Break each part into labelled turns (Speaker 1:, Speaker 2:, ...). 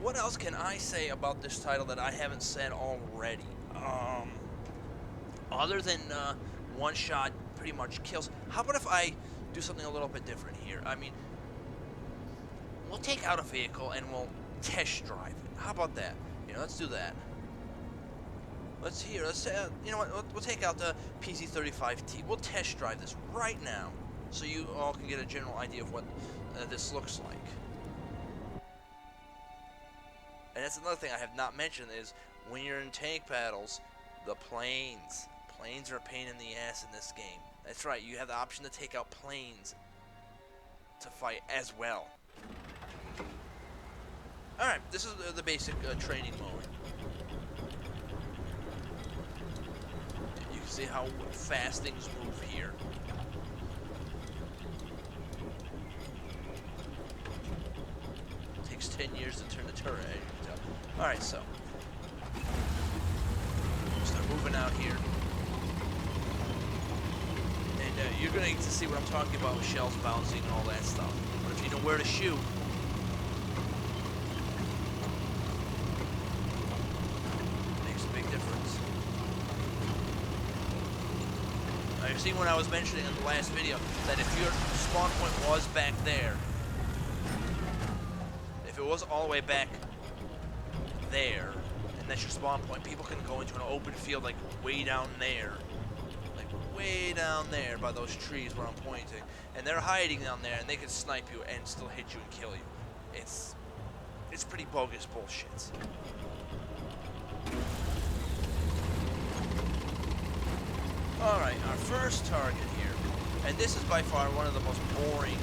Speaker 1: what else can I say about this title that I haven't said already? Other than one shot pretty much kills. How about if I do something a little bit different here? I mean, we'll take out a vehicle and we'll test drive it. How about that? You know, let's do that. Let's you know what? We'll take out the PC-35T. We'll test drive this right now, so you all can get a general idea of what this looks like. And that's another thing I have not mentioned is when you're in tank battles, the planes. Planes are a pain in the ass in this game. That's right, you have the option to take out planes to fight as well. Alright, this is the basic training mode. You can see how fast things move here. It takes 10 years to turn the turret, as you can tell. Alright, so. Start moving out here. And you're going to get to see what I'm talking about with shells bouncing and all that stuff. But if you know where to shoot, you see when I was mentioning in the last video that if your spawn point was back there, if it was all the way back there, and that's your spawn point, people can go into an open field like way down there by those trees where I'm pointing, and they're hiding down there, and they can snipe you and still hit you and kill you. It's pretty bogus bullshit. Alright, our first target here, and this is by far one of the most boring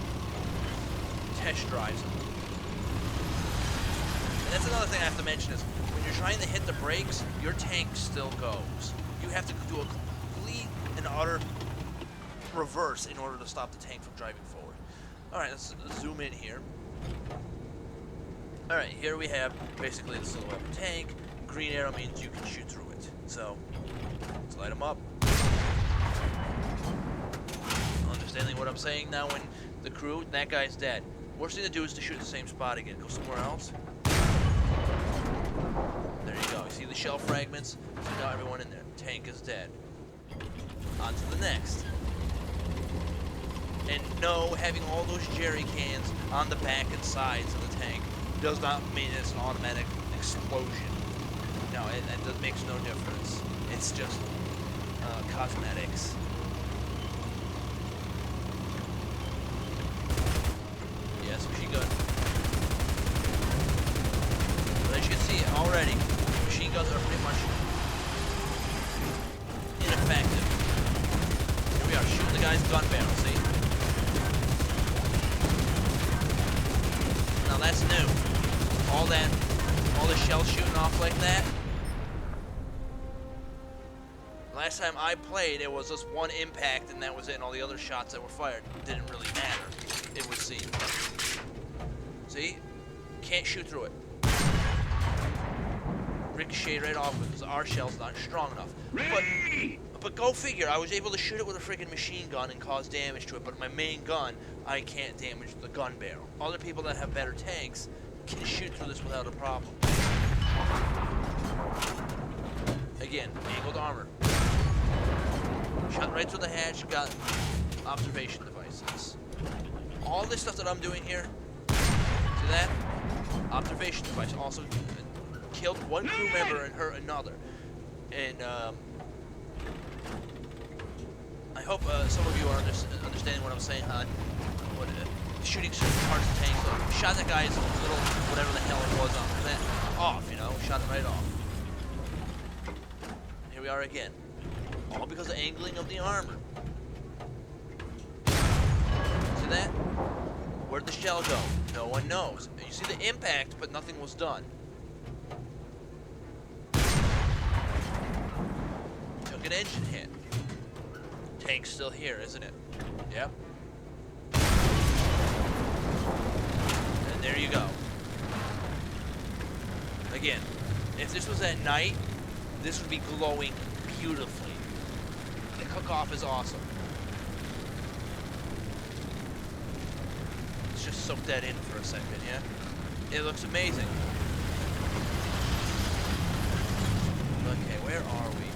Speaker 1: test drives. And that's another thing I have to mention is, when you're trying to hit the brakes, your tank still goes. You have to do a complete and utter reverse in order to stop the tank from driving forward. Alright, let's zoom in here. Alright, here we have basically the silhouette of a tank. Green arrow means you can shoot through it. So, let's light them up. Understanding what I'm saying now, when the crew, that guy's dead. Worst thing to do is to shoot the same spot again. Go somewhere else. There you go. You see the shell fragments? So now everyone in there. Tank is dead. On to the next. And no, having all those jerry cans on the back and sides of the tank does not mean it's an automatic explosion. No, it makes no difference. It's just cosmetics. Yes, machine gun. But as you can see already, machine guns are pretty much ineffective. Here we are, shooting the guy's gun barrel, see? Now that's new. All the shells shooting off like that. Last time I played, it was just one impact and that was it, and all the other shots that were fired didn't really matter, it would seem. See? Can't shoot through it. Ricochet right off because our shell's not strong enough. But go figure, I was able to shoot it with a freaking machine gun and cause damage to it, but my main gun, I can't damage the gun barrel. Other people that have better tanks can shoot through this without a problem. Again, angled armor. Shot right through the hatch, got observation devices. All this stuff that I'm doing here, see that? Observation device. Also killed one crew member and hurt another. And I hope some of you are understanding what I'm saying, huh? Shooting certain parts of the tank. So shot that guy's little, whatever the hell it was on that off, you know? Shot it right off. Here we are again. All because of angling of the armor. See that? Where'd the shell go? No one knows. You see the impact, but nothing was done. Took an engine hit. Tank's still here, isn't it? Yep. And there you go. Again, if this was at night, this would be glowing beautifully. The cook-off is awesome. Let's just soak that in for a second, yeah? It looks amazing. Where are we?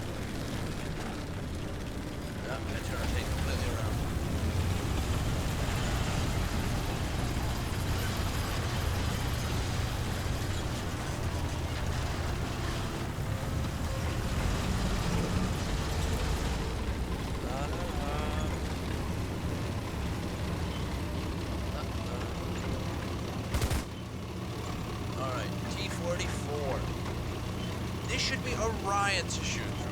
Speaker 1: I'm going to turn our tank completely around. Alright, T-44. This should be a riot to shoot through.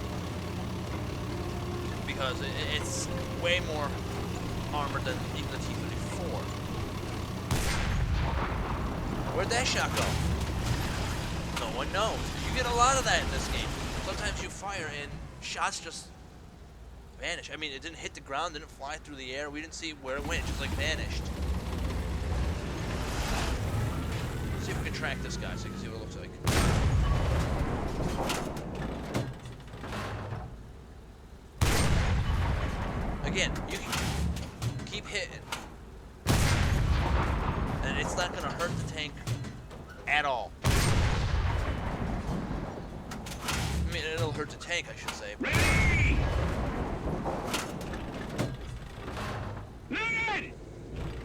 Speaker 1: Because it's way more armored than even the T-34. Where'd that shot go? No one knows. You get a lot of that in this game. Sometimes you fire and shots just vanish. I mean, it didn't hit the ground, didn't fly through the air. We didn't see where it went. It just like vanished. Let's see if we can track this guy so you can see what it looks like. Again, you can keep hitting, and it's not going to hurt the tank at all. I mean, it'll hurt the tank, I should say. But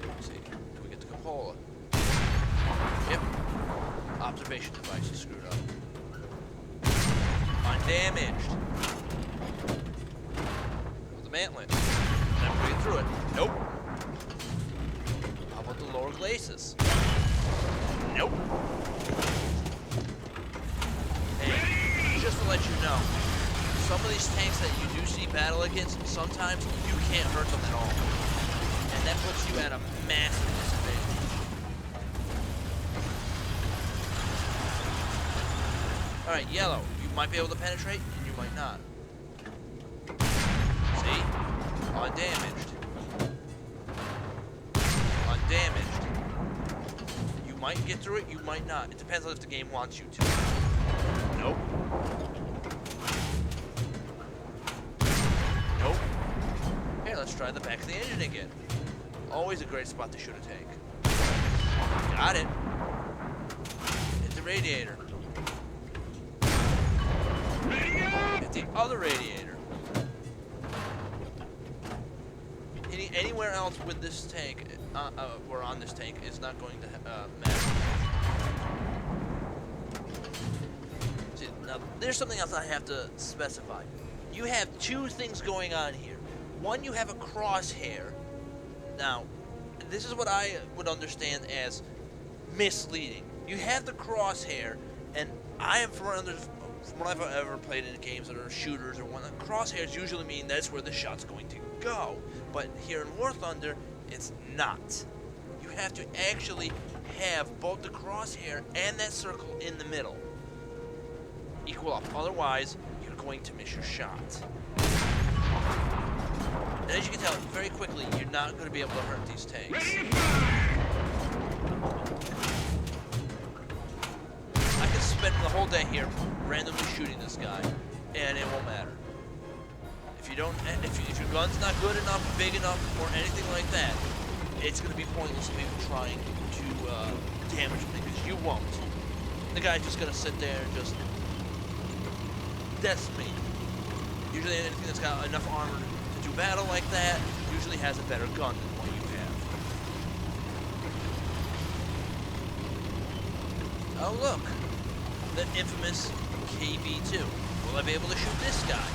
Speaker 1: let's see, do we get the cupola? Yep. Observation device is screwed up. Undamaged. The mantlet. Never get through it. Nope. How about the lower glacis? Nope. And just to let you know, some of these tanks that you do see battle against, sometimes you can't hurt them at all. And that puts you at a massive disadvantage. Alright, yellow. You might be able to penetrate, and you might not. See? Undamaged. Undamaged. You might get through it, you might not. It depends on if the game wants you to. Nope. Nope. Hey, let's try the back of the engine again. Always a great spot to shoot a tank. Got it. Hit the radiator. Hit the other radiator. Anywhere else with this tank, or on this tank, is not going to matter. See, now, there's something else I have to specify. You have two things going on here. One, you have a crosshair. Now, this is what I would understand as misleading. You have the crosshair, and I am from what I've ever played in games that are shooters or whatnot, crosshairs usually mean that's where the shot's going to go. But here in War Thunder, it's not. You have to actually have both the crosshair and that circle in the middle equal up. Otherwise, you're going to miss your shot. And as you can tell, very quickly, you're not going to be able to hurt these tanks. I could spend the whole day here randomly shooting this guy, and it won't matter. If your gun's not good enough, big enough, or anything like that, it's going to be pointless of even trying to damage him because you won't. The guy's just going to sit there and just decimate. Usually anything that's got enough armor to do battle like that usually has a better gun than what you have. Oh look, the infamous KB-2. Will I be able to shoot this guy?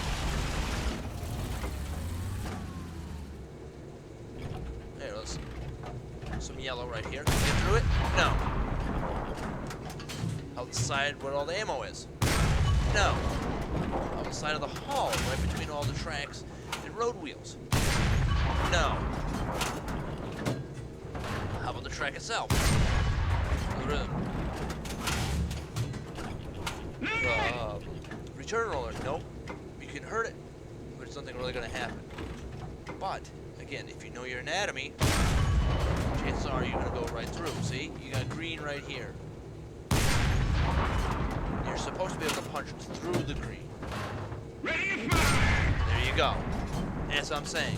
Speaker 1: There, let's some yellow right here. Can we get through it? No. Outside where all the ammo is? No. Outside of the hull, right between all the tracks and road wheels? No. How about the track itself? Return roller? Nope. You can hurt it, but it's nothing really going to happen. But, again, if you know your anatomy, chances are you're going to go right through. See? You got green right here. You're supposed to be able to punch through the green. Ready to fire! There you go. As I'm saying.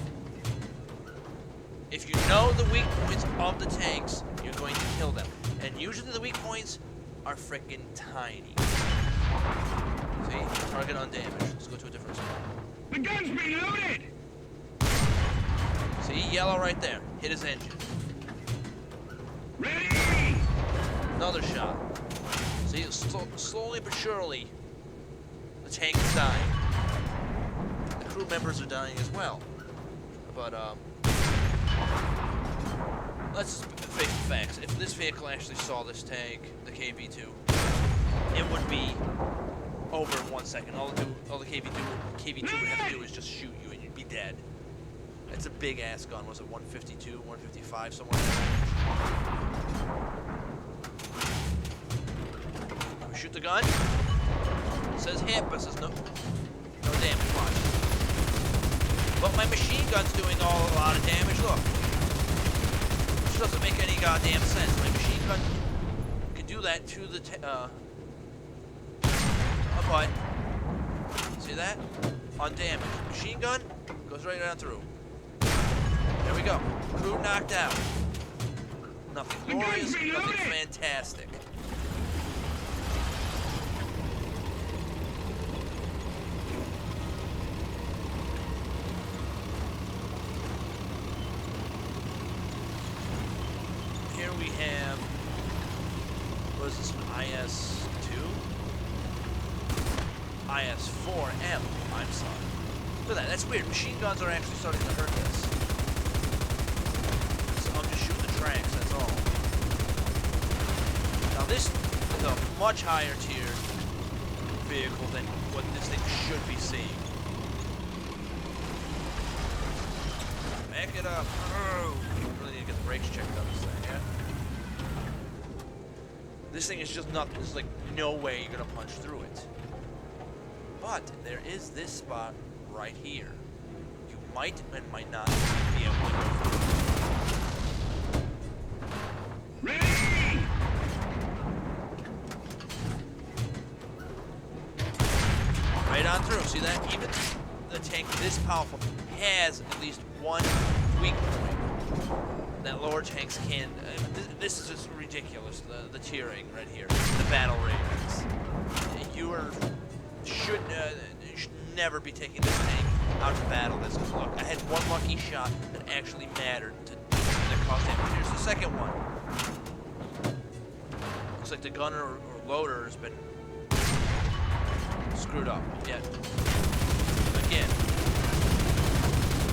Speaker 1: If you know the weak points of the tanks, you're going to kill them. And usually the weak points are freaking tiny. See? Target undamaged. Let's go to a different spot.
Speaker 2: The gun's reloaded!
Speaker 1: See? Yellow right there. Hit his engine.
Speaker 2: Ready!
Speaker 1: Another shot. See? Slowly but surely, the tank is dying. The crew members are dying as well. But, let's face the facts. If this vehicle actually saw this tank, the KV-2, it would be over in 1 second. All the KV-2 would have to do is just shoot you and you'd be dead. It's a big ass gun. Was it 152, 155, somewhere? We shoot the gun. It says hit, but it says no damage. Watch. But my machine gun's doing a lot of damage. Look. Which doesn't make any goddamn sense. My machine gun can do that to the but see that? Undamaged. Machine gun goes right down through. There we go. Crew knocked out. Nothing glorious, nothing fantastic. Here we have, what is this one? IS-2? IS-4M, I'm sorry. Look at that, that's weird. Machine guns are actually starting to hurt this. So I'm just shooting the tracks, that's all. Now this is a much higher tier vehicle than what this thing should be seeing. Back it up. Oh, really need to get the brakes checked on this thing, yeah? This thing is just nothing. There's like no way you're gonna punch through it. But there is this spot right here. You might and might not be able to go through.
Speaker 2: Ready!
Speaker 1: Right on through. See that? Even the tank this powerful has at least one weak point that lower tanks can. This is just ridiculous. The tiering right here. The battle ratings. You should never be taking this tank out to battle this. Because look, I had one lucky shot that actually mattered that caused damage. Here's the second one. Looks like the gunner or loader has been screwed up. Yet again,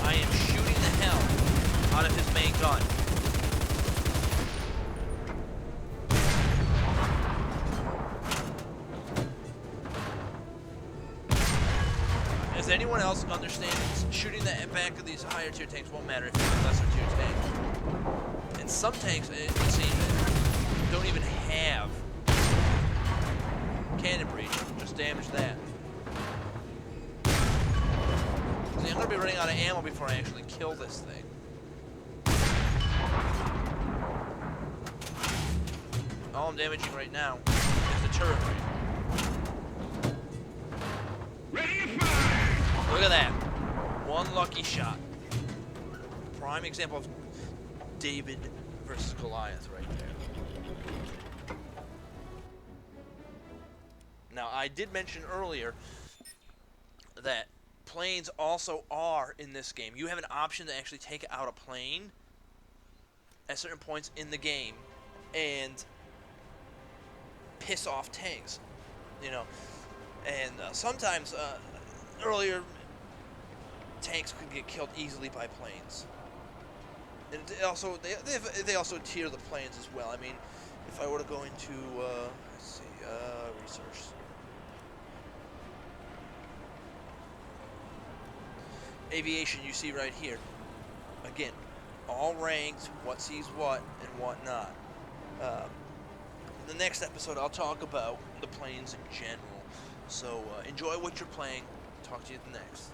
Speaker 1: I am shooting the hell out of his main gun. Does anyone else understand this? Shooting the back of these higher tier tanks won't matter if it's a lesser tier tank. And some tanks, it seems, don't even have cannon breach. Just damage that. See, I'm going to be running out of ammo before I actually kill this thing. All I'm damaging right now is the turret ring.
Speaker 2: Ready to fire!
Speaker 1: Look at that. One lucky shot. Prime example of David versus Goliath right there. Now, I did mention earlier that planes also are in this game. You have an option to actually take out a plane at certain points in the game and piss off tanks, you know. And sometimes earlier tanks could get killed easily by planes. And also, they also tier the planes as well. I mean, if I were to go into let's see, research. Aviation, you see right here. Again, all ranked, what sees what and what not. In the next episode, I'll talk about the planes in general. So enjoy what you're playing. Talk to you at the next.